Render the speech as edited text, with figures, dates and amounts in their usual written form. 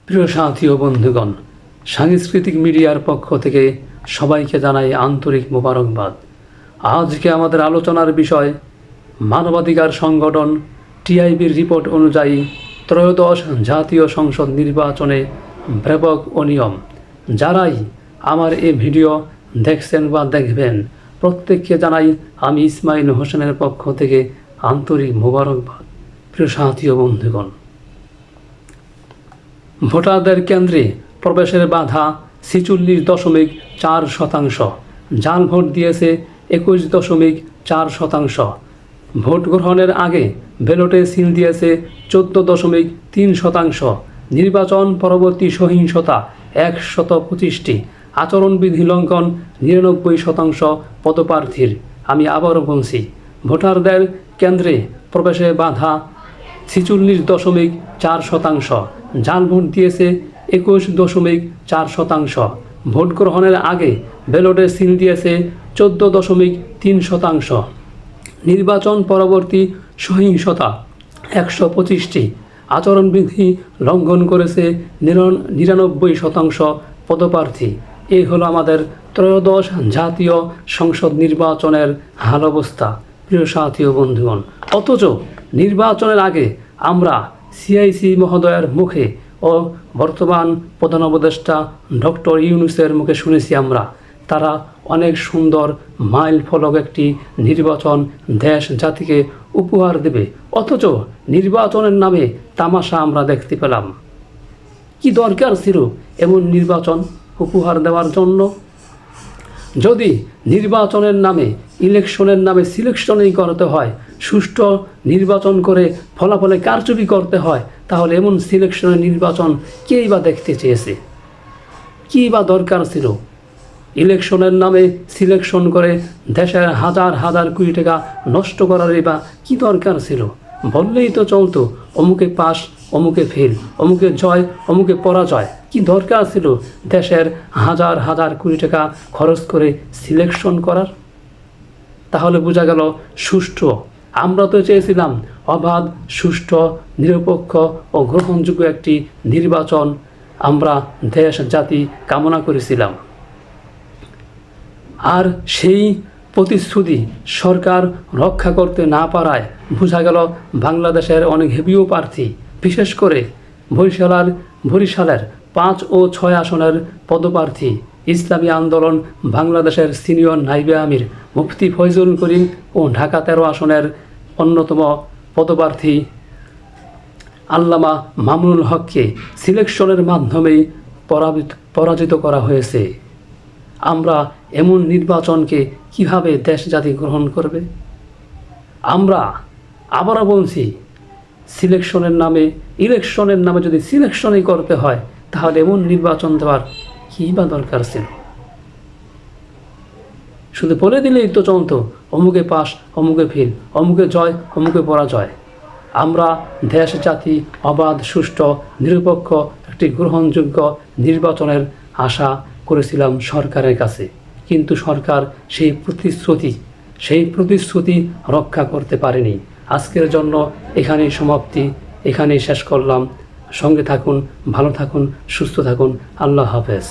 প্রিয় সাথী ও বন্ধুগণ, সাংস্কৃতিক মিডিয়ার পক্ষ থেকে সবাইকে জানাই আন্তরিক মোবারকবাদ। আজকে আমাদের আলোচনার বিষয় মানবাধিকার সংগঠন টিআইবির রিপোর্ট অনুযায়ী ত্রয়োদশ জাতীয় সংসদ নির্বাচনে ব্যাপক অনিয়ম। যারাই আমার এই ভিডিও দেখছেন বা দেখবেন, প্রত্যেককে জানাই আমি ইসমাইল হোসেনের পক্ষ থেকে আন্তরিক মোবারকবাদ। প্রিয় সাথী ও বন্ধুগণ, ভোটারদের কেন্দ্রে প্রবেশের বাধা 46.4%, জাল ভোট দিয়েছে 21.4%, ভোট গ্রহণের আগে ব্যালটে সিল দিয়েছে 14.3%, নির্বাচন পরবর্তী সহিংসতা 125টি, আচরণবিধি লঙ্ঘন 99% পদপ্রার্থীর। আমি আবারও বলছি, ভোটারদের কেন্দ্রে প্রবেশে বাধা 46.4%, জাল ভোট দিয়েছে 21.4%, ভোট গ্রহণের আগে ব্যালটে সিল দিয়েছে 14.3%, নির্বাচন পরবর্তী সহিংসতা 125টি, আচরণবিধি লঙ্ঘন করেছে 99% পদপ্রার্থী। এই হলো আমাদের ত্রয়োদশ জাতীয় সংসদ নির্বাচনের হাল অবস্থা। প্রিয় সাথী ও বন্ধুগণ, অথচ নির্বাচনের আগে আমরা সিআইসি মহোদয়ের মুখে ও বর্তমান প্রধান উপদেষ্টা ডক্টর ইউনূসের মুখে শুনেছি আমরা, তারা অনেক সুন্দর মাইল ফলক একটি নির্বাচন দেশ জাতিকে উপহার দেবে। অথচ নির্বাচনের নামে তামাশা আমরা দেখতে পেলাম। কি দরকার ছিল এমন নির্বাচন উপহার দেওয়ার জন্য? যদি নির্বাচনের নামে, ইলেকশনের নামে সিলেকশনই করতে হয়, সুষ্ঠু নির্বাচন করে ফলাফলে কারচুপি করতে হয়, তাহলে এমন সিলেকশনের নির্বাচন কেই বা দেখতে চেয়েছে? কী বা দরকার ছিল? ইলেকশনের নামে সিলেকশন করে দেশের হাজার হাজার কোটি টাকা নষ্ট করারই বা কী দরকার ছিল? বললেই তো চলতো, অমুকে পাস, অমুকে ফেল, অমুকে জয়, অমুকে পরাজয়। কি দরকার ছিল দেশের হাজার হাজার কোটি টাকা খরচ করে সিলেকশন করার? তাহলে বোঝা গেল সুষ্ঠু। আমরা তো চেয়েছিলাম অবাধ, সুষ্ঠু, নিরপেক্ষ ও গ্রহণযোগ্য একটি নির্বাচন আমরা দেশ জাতি কামনা করেছিলাম। আর সেই প্রতিশ্রুতি সরকার রক্ষা করতে না পারায় বোঝা গেল বাংলাদেশের অনেক হেভিও প্রার্থী, বিশেষ করে বরিশালের 5 ও 6 আসনের পদপ্রার্থী ইসলামী আন্দোলন বাংলাদেশের সিনিয়র নাইবে আমির মুফতি ফয়জুল করিম ও ঢাকা 13 আসনের অন্যতম পদপ্রার্থী আল্লামা মামুনুল হককে সিলেকশনের মাধ্যমেই পরাজিত করা হয়েছে। আমরা এমন নির্বাচনকে কিভাবে দেশ জাতি গ্রহণ করবে? আমরা আবারও বলছি, সিলেকশনের নামে, ইলেকশনের নামে যদি সিলেকশনই করতে হয়, তাহলে এমন নির্বাচন দেওয়ার কী বা দরকার ছিল? শুধু বলে দিলেই তো চলতো, অমুকে পাস, অমুকে ফেল, অমুকে জয়, অমুকে পরাজয়। আমরা দেশ জাতি অবাধ, সুষ্ঠু, নিরপেক্ষ একটি গ্রহণযোগ্য নির্বাচনের আশা করেছিলাম সরকারের কাছে, কিন্তু সরকার সেই প্রতিশ্রুতি রক্ষা করতে পারেনি। আজকের জন্য এখানেই সমাপ্তি, এখানেই শেষ করলাম। সঙ্গে থাকুন, ভালো থাকুন, সুস্থ থাকুন। আল্লাহ হাফেজ।